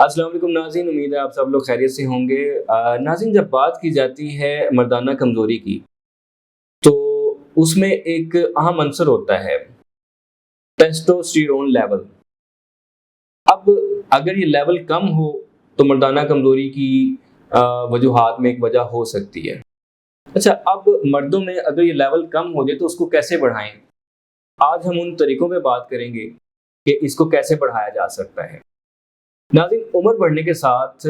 السلام علیکم ناظرین، امید ہے آپ سب لوگ خیریت سے ہوں گے۔ ناظرین، جب بات کی جاتی ہے مردانہ کمزوری کی تو اس میں ایک اہم عنصر ہوتا ہے ٹیسٹوسٹیرون لیول۔ اب اگر یہ لیول کم ہو تو مردانہ کمزوری کی وجوہات میں ایک وجہ ہو سکتی ہے۔ اچھا، اب مردوں میں اگر یہ لیول کم ہو جائے تو اس کو کیسے بڑھائیں؟ آج ہم ان طریقوں پہ بات کریں گے کہ اس کو کیسے بڑھایا جا سکتا ہے۔ ناظرین، عمر بڑھنے کے ساتھ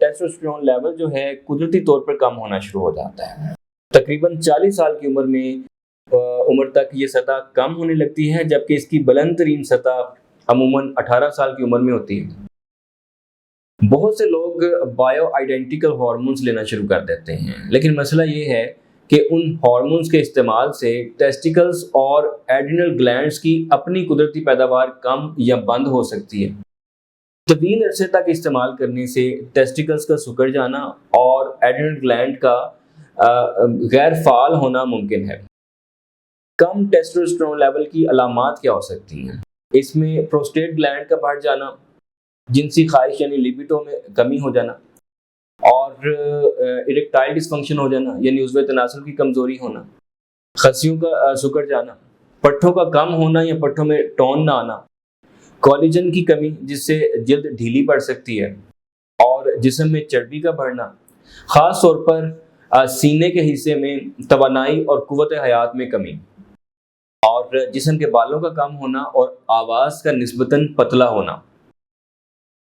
ٹیسٹوسٹیرون لیول جو ہے قدرتی طور پر کم ہونا شروع ہو جاتا ہے۔ تقریباً 40 سال کی عمر تک یہ سطح کم ہونے لگتی ہے، جبکہ اس کی بلند ترین سطح عموماً 18 سال کی عمر میں ہوتی ہے۔ بہت سے لوگ بایو آئیڈینٹیکل ہارمونز لینا شروع کر دیتے ہیں، لیکن مسئلہ یہ ہے کہ ان ہارمونز کے استعمال سے ٹیسٹیکلز اور ایڈرینل گلینڈز کی اپنی قدرتی پیداوار کم یا بند ہو سکتی ہے۔ طویل عرصے تک استعمال کرنے سے ٹیسٹیکلز کا سکڑ جانا اور ایڈرینل گلینڈ کا غیر فعال ہونا ممکن ہے۔ کم ٹیسٹوسٹیرون لیول کی علامات کیا ہو سکتی ہیں؟ اس میں پروسٹیٹ گلینڈ کا بڑھ جانا، جنسی خواہش یعنی لیبیڈو میں کمی ہو جانا، اور اریکٹائل ڈسفنکشن ہو جانا یعنی عضو تناسل کی کمزوری ہونا، خصیوں کا سکڑ جانا، پٹھوں کا کم ہونا یا پٹھوں میں ٹون نہ آنا، کولیجن کی کمی جس سے جلد ڈھیلی پڑ سکتی ہے، اور جسم میں چربی کا بڑھنا، خاص طور پر سینے کے حصے میں توانائی اور قوت حیات میں کمی، اور جسم کے بالوں کا کم ہونا اور آواز کا نسبتاً پتلا ہونا۔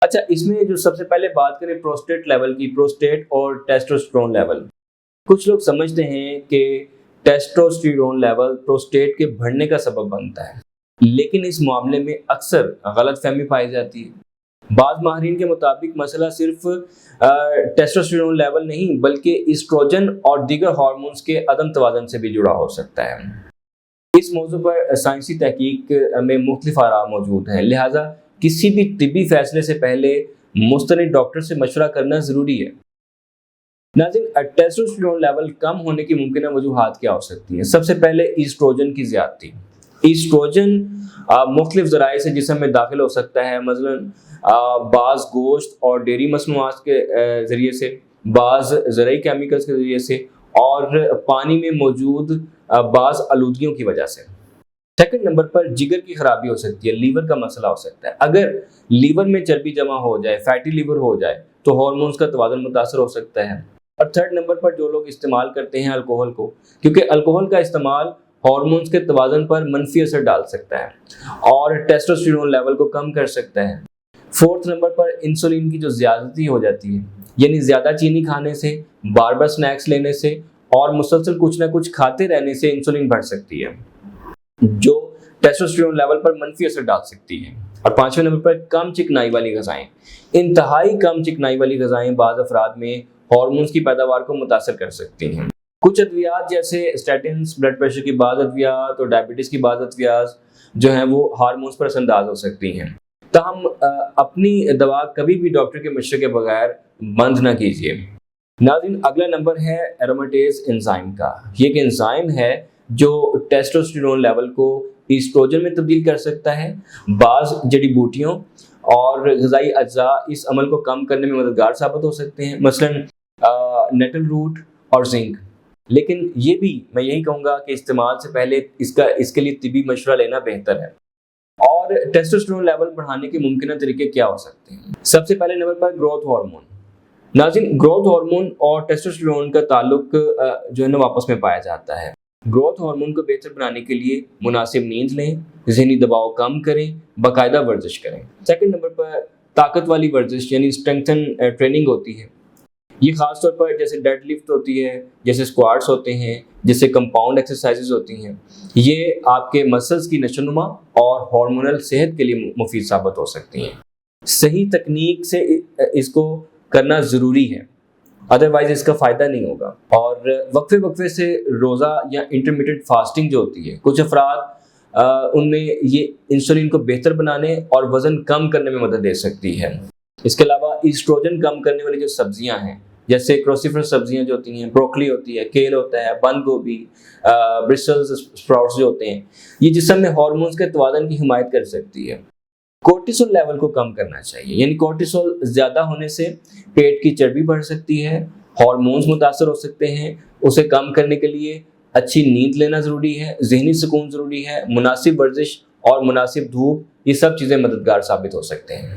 اچھا، اس میں جو سب سے پہلے بات کریں پروسٹیٹ لیول کی، پروسٹیٹ اور ٹیسٹوسٹیرون لیول، کچھ لوگ سمجھتے ہیں کہ ٹیسٹوسٹیرون لیول پروسٹیٹ کے بڑھنے کا سبب بنتا ہے، لیکن اس معاملے میں اکثر غلط فہمی پائی جاتی ہے۔ بعض ماہرین کے مطابق مسئلہ صرف ٹیسٹوسٹیرون لیول نہیں بلکہ ایسٹروجن اور دیگر ہارمونز کے عدم توازن سے بھی جڑا ہو سکتا ہے۔ اس موضوع پر سائنسی تحقیق میں مختلف آراء موجود ہیں، لہٰذا کسی بھی طبی فیصلے سے پہلے مستند ڈاکٹر سے مشورہ کرنا ضروری ہے۔ ناظرین، ٹیسٹوسٹیرون لیول کم ہونے کی ممکنہ وجوہات کیا ہو سکتی ہیں؟ سب سے پہلے ایسٹروجن کی زیادتی۔ ایسٹروجن مختلف ذرائع سے جسم میں داخل ہو سکتا ہے، مثلاً بعض گوشت اور ڈیری مصنوعات کے ذریعے سے، بعض زرعی کیمیکلز کے ذریعے سے، اور پانی میں موجود بعض آلودگیوں کی وجہ سے۔ سیکنڈ نمبر پر جگر کی خرابی ہو سکتی ہے، لیور کا مسئلہ ہو سکتا ہے۔ اگر لیور میں چربی جمع ہو جائے، فیٹی لیور ہو جائے، تو ہارمونز کا توازن متاثر ہو سکتا ہے۔ اور تھرڈ نمبر پر جو لوگ استعمال کرتے ہیں الکوہل کو، کیونکہ الکوہل کا استعمال ہارمونز کے توازن پر منفی اثر ڈال سکتا ہے اور ٹیسٹوسٹیرون لیول کو کم کر سکتا ہے۔ فورتھ نمبر پر انسولین کی جو زیادتی ہو جاتی ہے، یعنی زیادہ چینی کھانے سے، بار بار سنیکس لینے سے اور مسلسل کچھ نہ کچھ کھاتے رہنے سے انسولین بڑھ سکتی ہے، جو ٹیسٹوسٹیرون لیول پر منفی اثر ڈال سکتی ہے۔ اور پانچویں نمبر پر کم چکنائی والی غذائیں۔ انتہائی کم چکنائی والی غذائیں بعض افراد میں ہارمونز کی پیداوار کو متاثر کر سکتی ہیں۔ کچھ ادویات جیسے اسٹیٹنز، بلڈ پریشر کی بعض ادویات اور ڈائبٹیز کی بعض ادویات جو ہیں وہ ہارمونز پر اثر انداز ہو سکتی ہیں۔ تاہم اپنی دوا کبھی بھی ڈاکٹر کے مشورے کے بغیر بند نہ کیجیے۔ ناظرین، اگلا نمبر ہے ایرومیٹیز انزائم کا۔ یہ ایک انزائم ہے جو ٹیسٹوسٹیرون لیول کو ایسٹروجن میں تبدیل کر سکتا ہے۔ بعض جڑی بوٹیوں اور غذائی اجزاء اس عمل کو کم کرنے میں مددگار ثابت ہو سکتے ہیں، مثلاً نیٹل روٹ اور زنک۔ لیکن یہ بھی میں یہی کہوں گا کہ استعمال سے پہلے اس کے لیے طبی مشورہ لینا بہتر ہے۔ اور ٹیسٹوسٹیرون لیول بڑھانے کے ممکنہ طریقے کیا ہو سکتے ہیں؟ سب سے پہلے نمبر پر گروتھ ہارمون۔ ناظرین، گروتھ ہارمون اور ٹیسٹوسٹیرون کا تعلق جو ہے نا آپس میں پایا جاتا ہے۔ گروتھ ہارمون کو بہتر بنانے کے لیے مناسب نیند لیں، ذہنی دباؤ کم کریں، باقاعدہ ورزش کریں۔ سیکنڈ نمبر پر طاقت والی ورزش یعنی اسٹرینگتھن ٹریننگ ہوتی ہے۔ یہ خاص طور پر جیسے ڈیڈ لفٹ ہوتی ہے، جیسے اسکواٹس ہوتے ہیں، جیسے کمپاؤنڈ ایکسرسائزز ہوتی ہیں، یہ آپ کے مسلز کی نشوونما اور ہارمونل صحت کے لیے مفید ثابت ہو سکتی ہیں۔ صحیح تکنیک سے اس کو کرنا ضروری ہے، ادروائز اس کا فائدہ نہیں ہوگا۔ اور وقفے وقفے سے روزہ یا انٹرمیٹنٹ فاسٹنگ جو ہوتی ہے، کچھ افراد ان میں یہ انسولین کو بہتر بنانے اور وزن کم کرنے میں مدد دے سکتی ہے۔ اس کے علاوہ ایسٹروجن کم کرنے والی جو سبزیاں ہیں، جیسے کروسیفرس سبزیاں جو ہوتی ہیں، بروکلی ہوتی ہے، کیل ہوتا ہے، بند گوبھی، برسلز اسپراؤٹس جو ہوتے ہیں، یہ جسم میں ہارمونز کے توازن کی حمایت کر سکتی ہے۔ کورٹیسول لیول کو کم کرنا چاہیے، یعنی کورٹیسول زیادہ ہونے سے پیٹ کی چربی بڑھ سکتی ہے، ہارمونز متاثر ہو سکتے ہیں۔ اسے کم کرنے کے لیے اچھی نیند لینا ضروری ہے، ذہنی سکون ضروری ہے، مناسب ورزش اور مناسب دھوپ، یہ سب چیزیں مددگار ثابت ہو سکتے ہیں۔